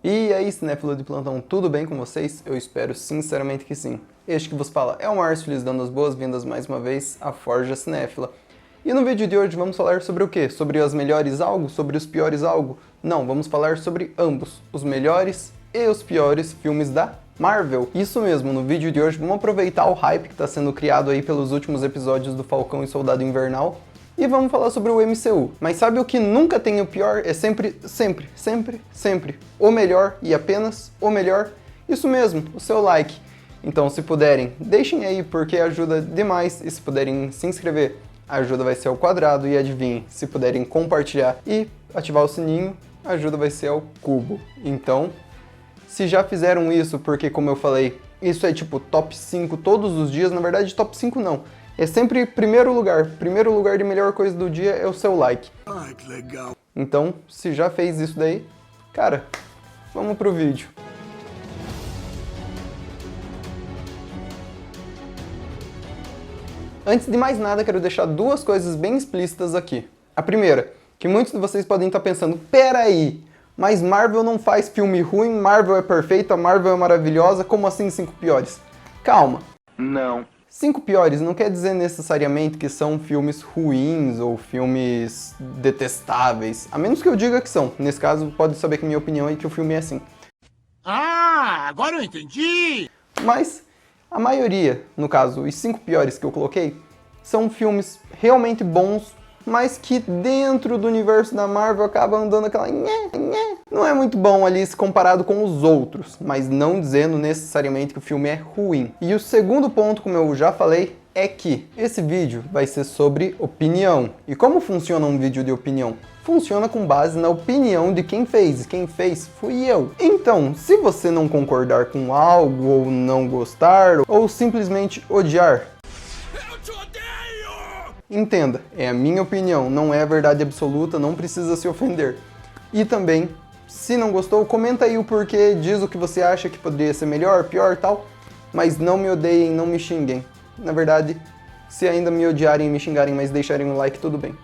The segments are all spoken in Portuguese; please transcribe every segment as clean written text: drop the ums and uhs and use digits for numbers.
E aí, cinéfilo de plantão, tudo bem com vocês? Eu espero sinceramente que sim. Este que vos fala é o Márcio, lhes dando as boas-vindas mais uma vez à Forja Cinéfila. E no vídeo de hoje vamos falar sobre o quê? Sobre os melhores algo? Sobre os piores algo? Não, vamos falar sobre ambos, os melhores e os piores filmes da Marvel. Isso mesmo, no vídeo de hoje vamos aproveitar o hype que está sendo criado aí pelos últimos episódios do Falcão e Soldado Invernal e vamos falar sobre o MCU. Mas sabe o que nunca tem o pior? É sempre o melhor e apenas o melhor. Isso mesmo, o seu like. Então, se puderem, deixem aí porque ajuda demais. E se puderem se inscrever, a ajuda vai ser ao quadrado. E adivinhem, se puderem compartilhar e ativar o sininho, a ajuda vai ser ao cubo. Então, se já fizeram isso, porque como eu falei, isso é tipo top 5 todos os dias, na verdade top 5 não. É sempre primeiro lugar de melhor coisa do dia é o seu like. Ai, que legal. Então, se já fez isso daí, cara, vamos pro vídeo. Antes de mais nada, quero deixar duas coisas bem explícitas aqui. A primeira, que muitos de vocês podem estar pensando, peraí, mas Marvel não faz filme ruim, Marvel é perfeita, Marvel é maravilhosa, como assim 5 piores? Calma. Não. 5 piores não quer dizer necessariamente que são filmes ruins ou filmes detestáveis, a menos que eu diga que são. Nesse caso, pode saber que minha opinião é que o filme é assim. Ah, agora eu entendi! Mas a maioria, no caso, os 5 piores que eu coloquei, são filmes realmente bons, mas que dentro do universo da Marvel acabam dando aquela não é muito bom ali se comparado com os outros, mas não dizendo necessariamente que o filme é ruim. E o segundo ponto, como eu já falei, é que esse vídeo vai ser sobre opinião. E como funciona um vídeo de opinião? Funciona com base na opinião de quem fez, e quem fez fui eu. Então, se você não concordar com algo, ou não gostar, ou simplesmente odiar, entenda, é a minha opinião, não é a verdade absoluta, não precisa se ofender. E também, se não gostou, comenta aí o porquê, diz o que você acha que poderia ser melhor, pior, tal. Mas não me odeiem, não me xinguem. Na verdade, se ainda me odiarem e me xingarem, mas deixarem um like, tudo bem.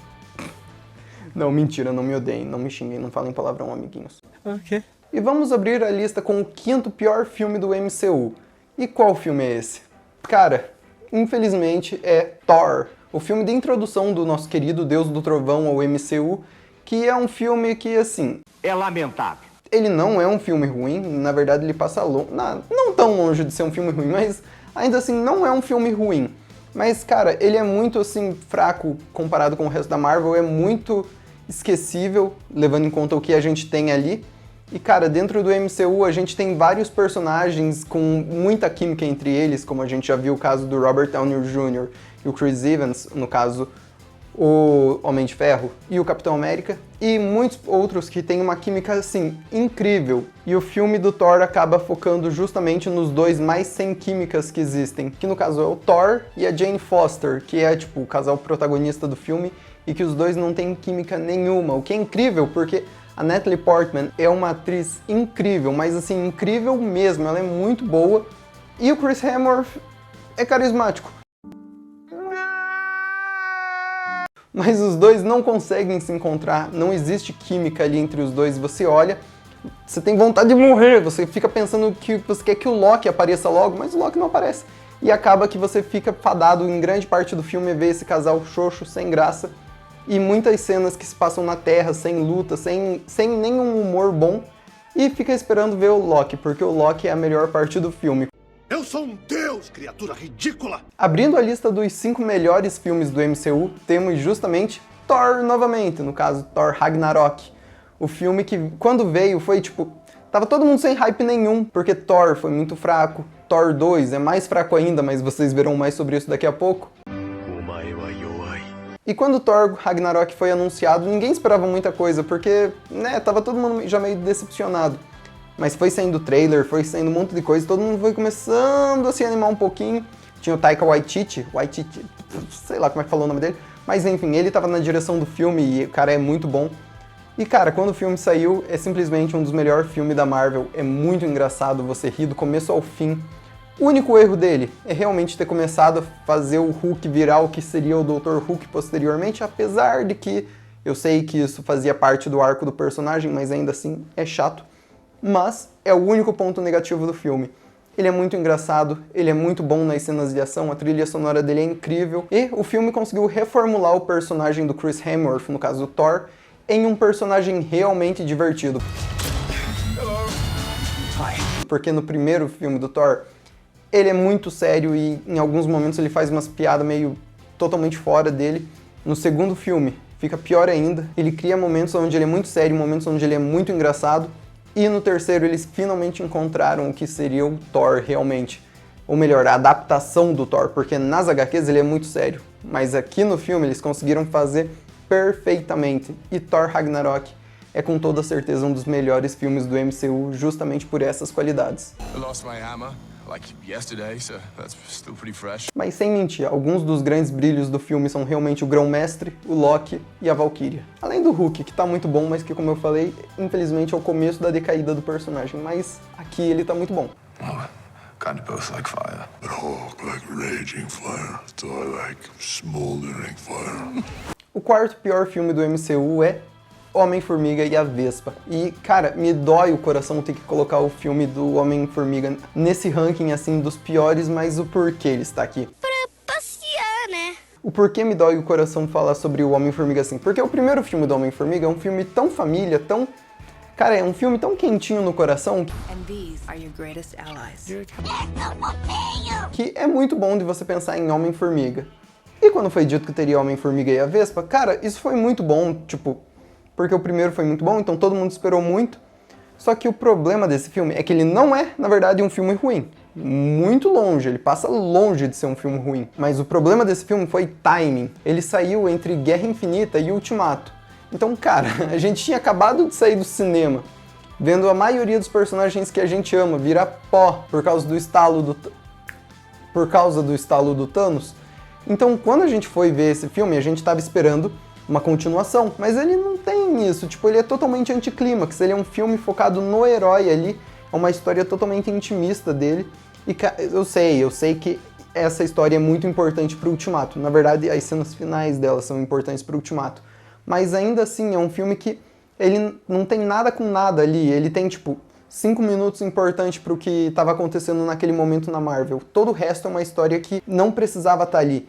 Não, mentira, não me odeiem, não me xinguem, não falem palavrão, amiguinhos. Ok. E vamos abrir a lista com o 5º pior filme do MCU. E qual filme é esse? Cara, infelizmente é Thor. O filme de introdução do nosso querido Deus do Trovão ao MCU, que é um filme que, assim... é lamentável. Ele não é um filme ruim, na verdade ele passa não tão longe de ser um filme ruim, mas ainda assim não é um filme ruim. Mas, cara, ele é muito, assim, fraco comparado com o resto da Marvel, é muito esquecível, levando em conta o que a gente tem ali. E, cara, dentro do MCU a gente tem vários personagens com muita química entre eles, como a gente já viu o caso do Robert Downey Jr. e o Chris Evans, no caso, o Homem de Ferro e o Capitão América, e muitos outros que têm uma química, assim, incrível. E o filme do Thor acaba focando justamente nos dois mais sem químicas que existem, que no caso é o Thor e a Jane Foster, que é, tipo, o casal protagonista do filme, e que os dois não têm química nenhuma, o que é incrível, porque a Natalie Portman é uma atriz incrível, mas assim, incrível mesmo, ela é muito boa, e o Chris Hemsworth é carismático. Mas os dois não conseguem se encontrar, não existe química ali entre os dois, você olha, você tem vontade de morrer, você fica pensando que você quer que o Loki apareça logo, mas o Loki não aparece. E acaba que você fica fadado em grande parte do filme a ver esse casal xoxo, sem graça, e muitas cenas que se passam na Terra, sem luta, sem nenhum humor bom, e fica esperando ver o Loki, porque o Loki é a melhor parte do filme. Eu sou um deus, criatura ridícula! Abrindo a lista dos 5 melhores filmes do MCU, temos justamente Thor novamente, no caso Thor Ragnarok. O filme que, quando veio, foi tipo... tava todo mundo sem hype nenhum, porque Thor foi muito fraco. Thor 2 é mais fraco ainda, mas vocês verão mais sobre isso daqui a pouco. E quando Thor Ragnarok foi anunciado, ninguém esperava muita coisa, porque, né, tava todo mundo já meio decepcionado. Mas foi saindo trailer, foi saindo um monte de coisa, todo mundo foi começando a se animar um pouquinho. Tinha o Taika Waititi, sei lá como é que falou o nome dele, mas enfim, ele tava na direção do filme e o cara é muito bom. E cara, quando o filme saiu, é simplesmente um dos melhores filmes da Marvel, é muito engraçado, você ri do começo ao fim. O único erro dele é realmente ter começado a fazer o Hulk virar o que seria o Dr. Hulk posteriormente, apesar de que eu sei que isso fazia parte do arco do personagem, mas ainda assim é chato. mas é o único ponto negativo do filme. Ele é muito engraçado, ele é muito bom nas cenas de ação, a trilha sonora dele é incrível, e o filme conseguiu reformular o personagem do Chris Hemsworth, no caso do Thor, em um personagem realmente divertido. Porque no primeiro filme do Thor, ele é muito sério e em alguns momentos ele faz umas piadas meio totalmente fora dele. No segundo filme, fica pior ainda, ele cria momentos onde ele é muito sério, momentos onde ele é muito engraçado. E no terceiro eles finalmente encontraram o que seria o Thor realmente. Ou melhor, a adaptação do Thor, porque nas HQs ele é muito sério. Mas aqui no filme eles conseguiram fazer perfeitamente. E Thor Ragnarok é com toda certeza um dos melhores filmes do MCU justamente por essas qualidades. Mas sem mentir, alguns dos grandes brilhos do filme são realmente o Grão-Mestre, o Loki e a Valkyria. Além do Hulk, que tá muito bom, mas que, como eu falei, infelizmente é o começo da decaída do personagem. Mas aqui ele tá muito bom. Kind of both like fire. But Hulk like raging fire. Thor like smoldering fire. O quarto pior filme do MCU é Homem-Formiga e a Vespa. E, cara, me dói o coração ter que colocar o filme do Homem-Formiga nesse ranking, assim, dos piores, mas o porquê ele está aqui. Pra passear, né? O porquê me dói o coração falar sobre o Homem-Formiga assim? Porque o primeiro filme do Homem-Formiga é um filme tão família, tão... Cara, é um filme tão quentinho no coração que é muito bom de você pensar em Homem-Formiga. E quando foi dito que teria Homem-Formiga e a Vespa, cara, isso foi muito bom, tipo... Porque o primeiro foi muito bom, então todo mundo esperou muito. Só que o problema desse filme é que ele não é, na verdade, um filme ruim. Muito longe, ele passa longe de ser um filme ruim. Mas o problema desse filme foi timing. Ele saiu entre Guerra Infinita e Ultimato. Então, cara, a gente tinha acabado de sair do cinema, vendo a maioria dos personagens que a gente ama virar pó por causa do estalo do Thanos. Então, quando a gente foi ver esse filme, a gente estava esperando uma continuação, mas ele não tem isso, tipo, ele é totalmente anticlímax, ele é um filme focado no herói ali, é uma história totalmente intimista dele, e eu sei que essa história é muito importante pro Ultimato, na verdade as cenas finais dela são importantes pro Ultimato, mas ainda assim é um filme que ele não tem nada com nada ali, ele tem tipo 5 minutos importantes pro que estava acontecendo naquele momento na Marvel, todo o resto é uma história que não precisava estar ali.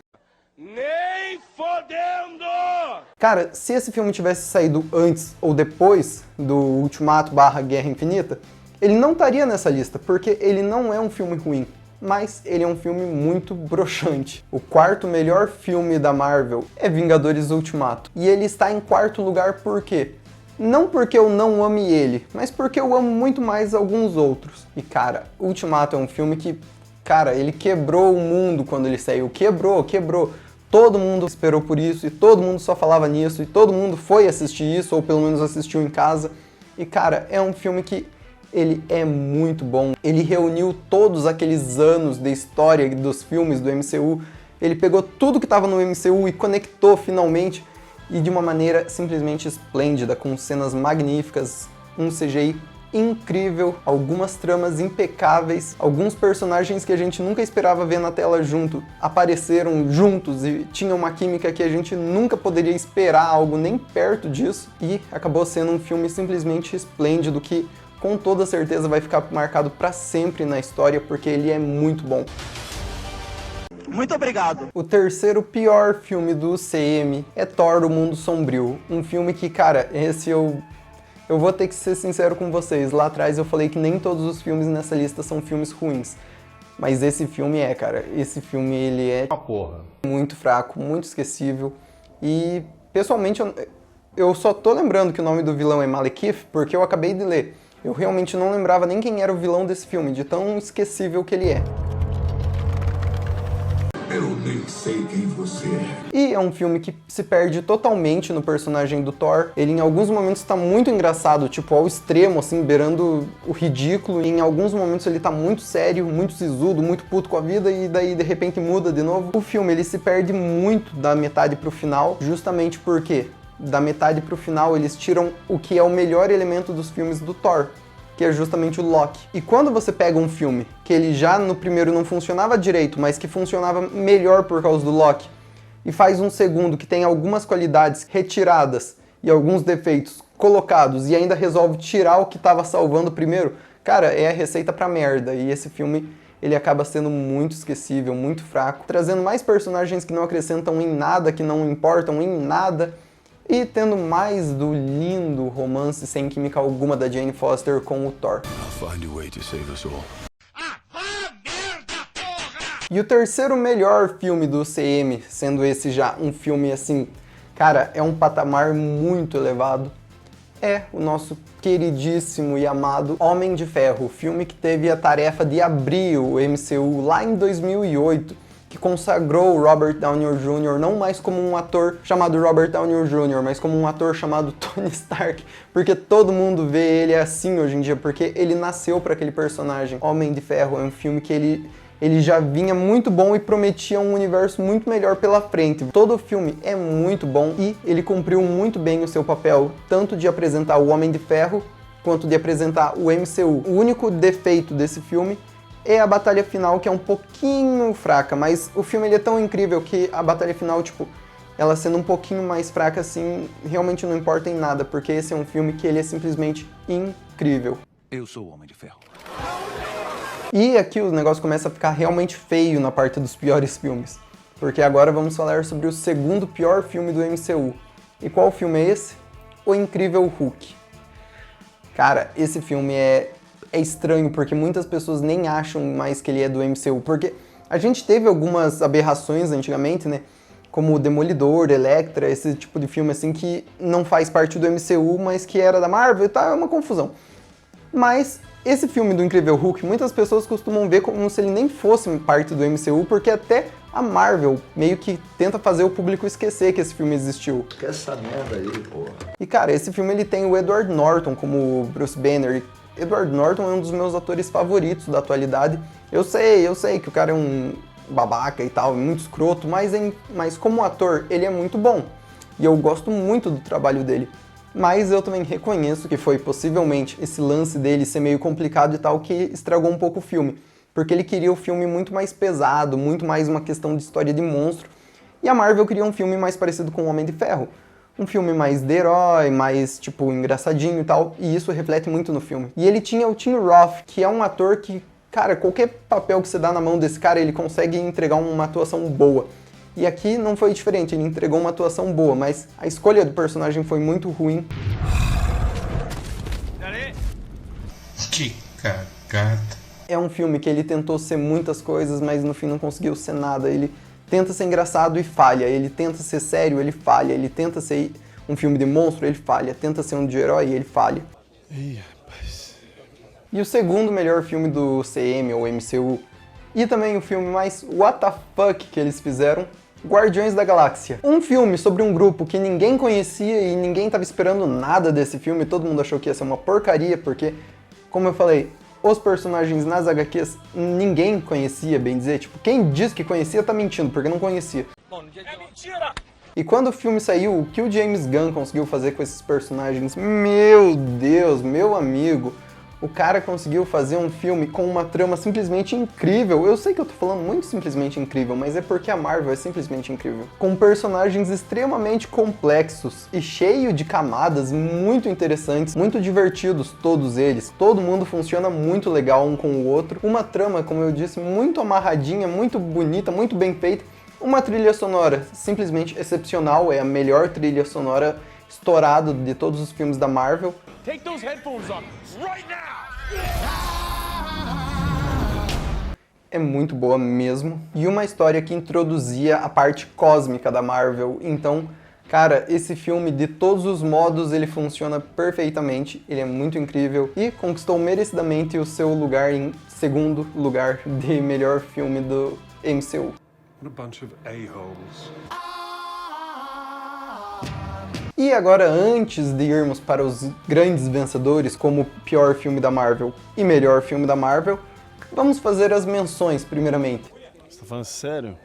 Nem fodendo! Cara, se esse filme tivesse saído antes ou depois do Ultimato / Guerra Infinita, ele não estaria nessa lista, porque ele não é um filme ruim, mas ele é um filme muito broxante. O quarto melhor filme da Marvel é Vingadores Ultimato, e ele está em quarto lugar por quê? Não porque eu não ame ele, mas porque eu amo muito mais alguns outros. E cara, Ultimato é um filme que, cara, ele quebrou o mundo quando ele saiu, quebrou. Todo mundo esperou por isso, e todo mundo só falava nisso, e todo mundo foi assistir isso, ou pelo menos assistiu em casa. E cara, é um filme que ele é muito bom. Ele reuniu todos aqueles anos de história dos filmes do MCU. Ele pegou tudo que estava no MCU e conectou finalmente, e de uma maneira simplesmente esplêndida, com cenas magníficas, um CGI incrível, algumas tramas impecáveis, alguns personagens que a gente nunca esperava ver na tela junto apareceram juntos e tinham uma química que a gente nunca poderia esperar algo nem perto disso, e acabou sendo um filme simplesmente esplêndido que com toda certeza vai ficar marcado para sempre na história, porque ele é muito bom. Muito obrigado. O terceiro pior filme do CM é Thor: O Mundo Sombrio, um filme que, cara, esse eu vou ter que ser sincero com vocês, lá atrás eu falei que nem todos os filmes nessa lista são filmes ruins. Mas esse filme cara, esse filme ele é muito fraco, muito esquecível. E, pessoalmente, eu só tô lembrando que o nome do vilão é Malekith porque eu acabei de ler. Eu realmente não lembrava nem quem era o vilão desse filme, de tão esquecível que ele é. Eu nem sei quem você é. E é um filme que se perde totalmente no personagem do Thor. Ele em alguns momentos tá muito engraçado, tipo ao extremo, assim, beirando o ridículo. E em alguns momentos ele tá muito sério, muito sisudo, muito puto com a vida, e daí de repente muda de novo. O filme ele se perde muito da metade pro final, justamente porque da metade pro final eles tiram o que é o melhor elemento dos filmes do Thor, que é justamente o Loki. E quando você pega um filme que ele já no primeiro não funcionava direito, mas que funcionava melhor por causa do Loki, e faz um segundo que tem algumas qualidades retiradas e alguns defeitos colocados e ainda resolve tirar o que estava salvando primeiro, cara, é a receita pra merda. E esse filme, ele acaba sendo muito esquecível, muito fraco, trazendo mais personagens que não acrescentam em nada, que não importam em nada, e tendo mais do lindo romance sem química alguma da Jane Foster com o Thor. I'll find a way to save us all. E o terceiro melhor filme do CM, sendo esse já um filme assim, cara, é um patamar muito elevado, é o nosso queridíssimo e amado Homem de Ferro, o filme que teve a tarefa de abrir o MCU lá em 2008, que consagrou o Robert Downey Jr. não mais como um ator chamado Robert Downey Jr., mas como um ator chamado Tony Stark, porque todo mundo vê ele assim hoje em dia, porque ele nasceu para aquele personagem. Homem de Ferro é um filme que ele já vinha muito bom e prometia um universo muito melhor pela frente. Todo o filme é muito bom e ele cumpriu muito bem o seu papel, tanto de apresentar o Homem de Ferro, quanto de apresentar o MCU. O único defeito desse filme é a batalha final, que é um pouquinho fraca, mas o filme ele é tão incrível que a batalha final, tipo, ela sendo um pouquinho mais fraca assim, realmente não importa em nada, porque esse é um filme que ele é simplesmente incrível. Eu sou o Homem de Ferro. E aqui o negócio começa a ficar realmente feio na parte dos piores filmes, porque agora vamos falar sobre o segundo pior filme do MCU. E qual filme é esse? O Incrível Hulk. Cara, esse filme é estranho, porque muitas pessoas nem acham mais que ele é do MCU, porque a gente teve algumas aberrações antigamente, né? Como o Demolidor, Elektra, esse tipo de filme assim que não faz parte do MCU, mas que era da Marvel e tal, é uma confusão. Mas esse filme do Incrível Hulk, muitas pessoas costumam ver como se ele nem fosse parte do MCU, porque até a Marvel meio que tenta fazer o público esquecer que esse filme existiu. Que essa merda aí, porra. E cara, esse filme ele tem o Edward Norton como Bruce Banner. Edward Norton é um dos meus atores favoritos da atualidade. Eu sei que o cara é um babaca e tal, muito escroto, mas como ator ele é muito bom. E eu gosto muito do trabalho dele. Mas eu também reconheço que foi possivelmente esse lance dele ser meio complicado e tal que estragou um pouco o filme. Porque ele queria o filme muito mais pesado, muito mais uma questão de história de monstro. E a Marvel queria um filme mais parecido com o Homem de Ferro. Um filme mais de herói, mais, tipo, engraçadinho e tal, e isso reflete muito no filme. E ele tinha o Tim Roth, que é um ator que, cara, qualquer papel que você dá na mão desse cara, ele consegue entregar uma atuação boa. E aqui não foi diferente, ele entregou uma atuação boa, mas a escolha do personagem foi muito ruim. Que cagada. É um filme que ele tentou ser muitas coisas, mas no fim não conseguiu ser nada. Ele tenta ser engraçado e falha, ele tenta ser sério, ele falha, ele tenta ser um filme de monstro, ele falha, tenta ser um de herói e ele falha. Ih, rapaz. E o segundo melhor filme do CM ou MCU, e também o filme mais what the fuck que eles fizeram, Guardiões da Galáxia. Um filme sobre um grupo que ninguém conhecia e ninguém estava esperando nada desse filme, todo mundo achou que ia ser uma porcaria, porque, como eu falei, os personagens nas HQs ninguém conhecia, bem dizer. Tipo, quem diz que conhecia tá mentindo, porque não conhecia. É mentira! E quando o filme saiu, o que o James Gunn conseguiu fazer com esses personagens? Meu Deus, meu amigo, o cara conseguiu fazer um filme com uma trama simplesmente incrível. Eu sei que eu tô falando muito simplesmente incrível, mas é porque a Marvel é simplesmente incrível. Com personagens extremamente complexos e cheio de camadas muito interessantes, muito divertidos todos eles. Todo mundo funciona muito legal um com o outro. Uma trama, como eu disse, muito amarradinha, muito bonita, muito bem feita. Uma trilha sonora simplesmente excepcional, é a melhor trilha sonora estourada de todos os filmes da Marvel. Take those headphones off right now! É muito boa mesmo. E uma história que introduzia a parte cósmica da Marvel. Então, cara, esse filme, de todos os modos, ele funciona perfeitamente. Ele é muito incrível e conquistou merecidamente o seu lugar em segundo lugar de melhor filme do MCU. What a bunch of a-holes. E agora, antes de irmos para os grandes vencedores, como pior filme da Marvel e melhor filme da Marvel, vamos fazer as menções primeiramente. Você tá falando sério?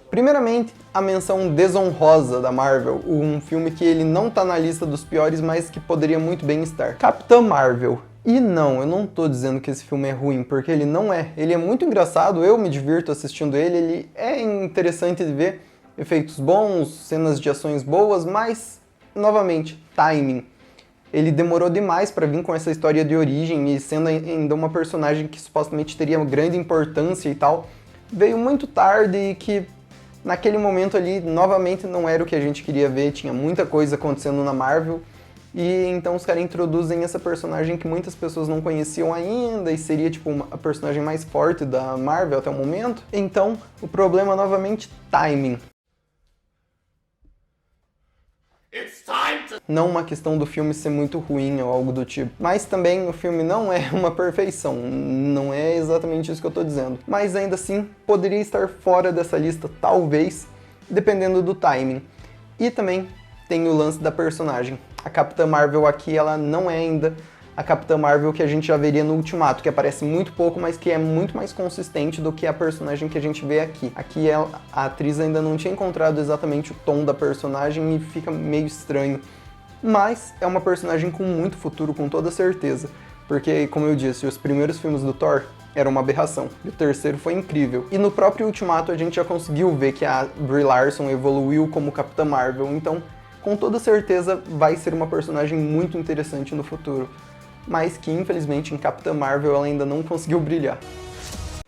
Primeiramente, a menção desonrosa da Marvel, um filme que ele não tá na lista dos piores, mas que poderia muito bem estar. Capitã Marvel. E não, eu não tô dizendo que esse filme é ruim, porque ele não é. Ele é muito engraçado, eu me divirto assistindo ele é interessante de ver, efeitos bons, cenas de ações boas, mas, novamente, timing. Ele demorou demais para vir com essa história de origem e sendo ainda uma personagem que supostamente teria grande importância e tal, veio muito tarde e que naquele momento ali novamente não era o que a gente queria ver, tinha muita coisa acontecendo na Marvel. E então os caras introduzem essa personagem que muitas pessoas não conheciam ainda e seria tipo a personagem mais forte da Marvel até o momento. Então o problema novamente, timing. Não uma questão do filme ser muito ruim ou algo do tipo. Mas também o filme não é uma perfeição. Não é exatamente isso que eu tô dizendo. Mas ainda assim, poderia estar fora dessa lista, talvez, dependendo do timing. E também tem o lance da personagem. A Capitã Marvel aqui, ela não é ainda a Capitã Marvel que a gente já veria no Ultimato, que aparece muito pouco, mas que é muito mais consistente do que a personagem que a gente vê aqui. Aqui a atriz ainda não tinha encontrado exatamente o tom da personagem e fica meio estranho. Mas é uma personagem com muito futuro, com toda certeza. Porque, como eu disse, os primeiros filmes do Thor eram uma aberração. E o terceiro foi incrível. E no próprio Ultimato a gente já conseguiu ver que a Brie Larson evoluiu como Capitã Marvel. Então, com toda certeza, vai ser uma personagem muito interessante no futuro. Mas que, infelizmente, em Capitã Marvel ela ainda não conseguiu brilhar.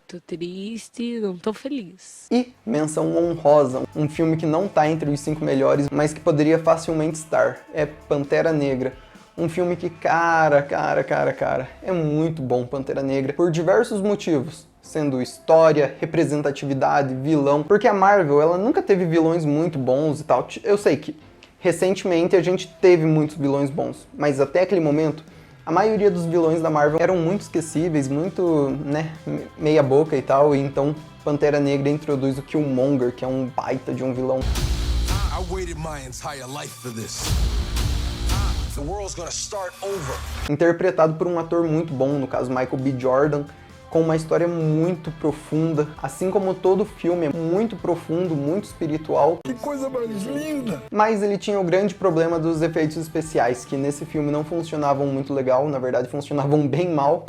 Tô triste, não tô feliz. E menção honrosa, um filme que não tá entre os 5 melhores, mas que poderia facilmente estar, é Pantera Negra. Um filme que, cara, é muito bom, Pantera Negra, por diversos motivos. Sendo história, representatividade, vilão. Porque a Marvel, ela nunca teve vilões muito bons e tal. Eu sei que, recentemente, a gente teve muitos vilões bons, mas até aquele momento, a maioria dos vilões da Marvel eram muito esquecíveis, muito, meia boca e tal, e então Pantera Negra introduz o Killmonger, que é um baita de um vilão. Interpretado por um ator muito bom, no caso Michael B. Jordan, com uma história muito profunda, assim como todo filme é muito profundo, muito espiritual. Que coisa mais linda! Mas ele tinha o grande problema dos efeitos especiais, que nesse filme não funcionavam muito legal, na verdade funcionavam bem mal.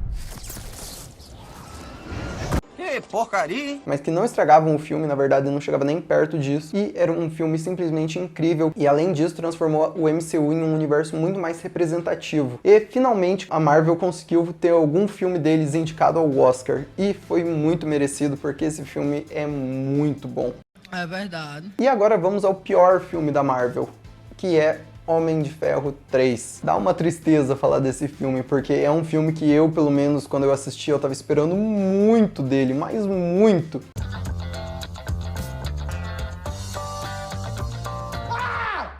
Que porcaria, hein? Mas que não estragavam o filme, na verdade não chegava nem perto disso. E era um filme simplesmente incrível. E além disso, transformou o MCU em um universo muito mais representativo. E finalmente a Marvel conseguiu ter algum filme deles indicado ao Oscar. E foi muito merecido, porque esse filme é muito bom. É verdade. E agora vamos ao pior filme da Marvel, que é Homem de Ferro 3. Dá uma tristeza falar desse filme, porque é um filme que eu, pelo menos, quando eu assisti, eu tava esperando muito dele, mas muito.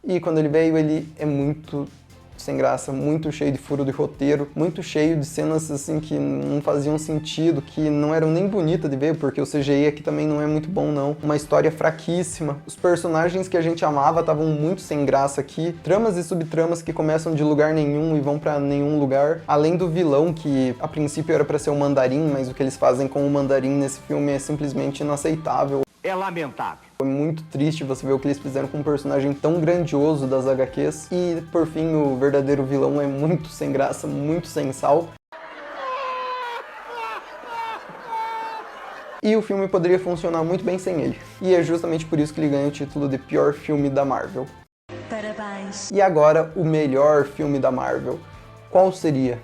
E quando ele veio, ele é muito sem graça, muito cheio de furo de roteiro, muito cheio de cenas assim que não faziam sentido, que não eram nem bonitas de ver, porque o CGI aqui também não é muito bom não. Uma história fraquíssima. Os personagens que a gente amava estavam muito sem graça aqui. Tramas e subtramas que começam de lugar nenhum e vão pra nenhum lugar. Além do vilão, que a princípio era pra ser o Mandarim, mas o que eles fazem com o Mandarim nesse filme é simplesmente inaceitável. É lamentável. Foi muito triste você ver o que eles fizeram com um personagem tão grandioso das HQs. E, por fim, o verdadeiro vilão é muito sem graça, muito sem sal. E o filme poderia funcionar muito bem sem ele. E é justamente por isso que ele ganha o título de pior filme da Marvel. Parabéns. E agora, o melhor filme da Marvel. Qual seria?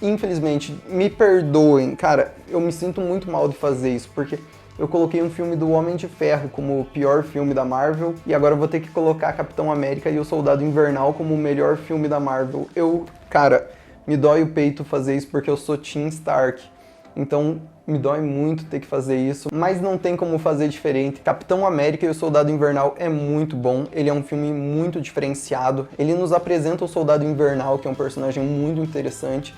Infelizmente, me perdoem, cara, eu me sinto muito mal de fazer isso, porque eu coloquei um filme do Homem de Ferro como o pior filme da Marvel, e agora eu vou ter que colocar Capitão América e o Soldado Invernal como o melhor filme da Marvel. Cara, me dói o peito fazer isso porque eu sou Team Stark, então me dói muito ter que fazer isso, mas não tem como fazer diferente. Capitão América e o Soldado Invernal é muito bom, ele é um filme muito diferenciado, ele nos apresenta o Soldado Invernal, que é um personagem muito interessante,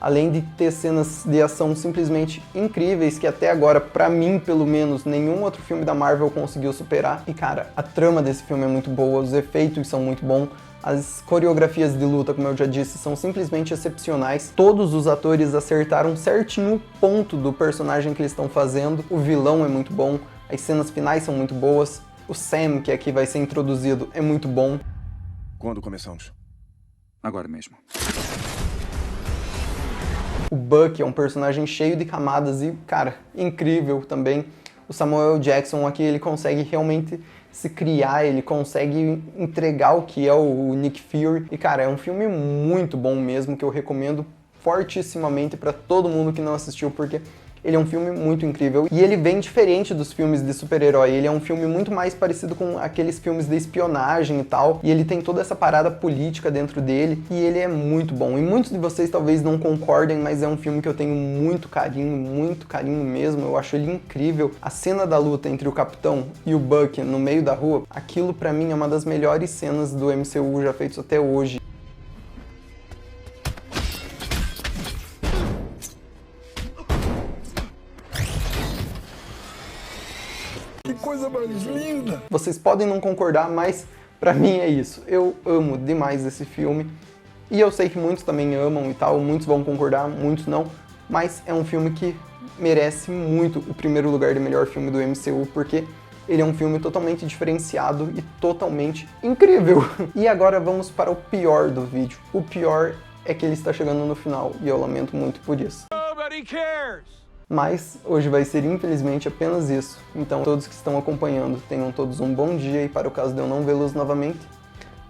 além de ter cenas de ação simplesmente incríveis, que até agora, pra mim, pelo menos, nenhum outro filme da Marvel conseguiu superar. E, cara, a trama desse filme é muito boa, os efeitos são muito bons, as coreografias de luta, como eu já disse, são simplesmente excepcionais. Todos os atores acertaram certinho o ponto do personagem que eles estão fazendo. O vilão é muito bom, as cenas finais são muito boas, o Sam, que aqui vai ser introduzido, é muito bom. Quando começamos? Agora mesmo. O Bucky é um personagem cheio de camadas e, cara, incrível também. O Samuel Jackson aqui, ele consegue realmente se criar, ele consegue entregar o que é o Nick Fury. E cara, é um filme muito bom mesmo, que eu recomendo fortissimamente para todo mundo que não assistiu, porque ele é um filme muito incrível e ele vem diferente dos filmes de super-herói. Ele é um filme muito mais parecido com aqueles filmes de espionagem e tal, e ele tem toda essa parada política dentro dele, e ele é muito bom. E muitos de vocês talvez não concordem, mas é um filme que eu tenho muito carinho mesmo. Eu acho ele incrível. A cena da luta entre o Capitão e o Bucky no meio da rua, aquilo pra mim é uma das melhores cenas do MCU já feitos até hoje. Que coisa mais linda! Vocês podem não concordar, mas pra mim é isso. Eu amo demais esse filme. E eu sei que muitos também amam e tal, muitos vão concordar, muitos não. Mas é um filme que merece muito o primeiro lugar de melhor filme do MCU, porque ele é um filme totalmente diferenciado e totalmente incrível. E agora vamos para o pior do vídeo. O pior é que ele está chegando no final, e eu lamento muito por isso. Nobody cares. Mas hoje vai ser infelizmente apenas isso. Então todos que estão acompanhando, tenham todos um bom dia, e para o caso de eu não vê-los novamente,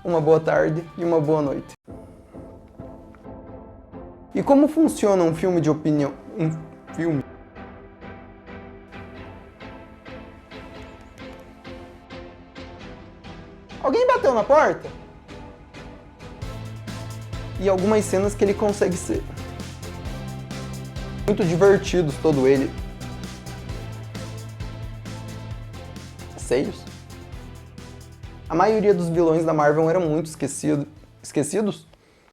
uma boa tarde e uma boa noite. E como funciona um filme de opinião? Um filme? Alguém bateu na porta? E algumas cenas que ele consegue ser muito divertidos, todo ele. Seios? A maioria dos vilões da Marvel eram muito esquecidos.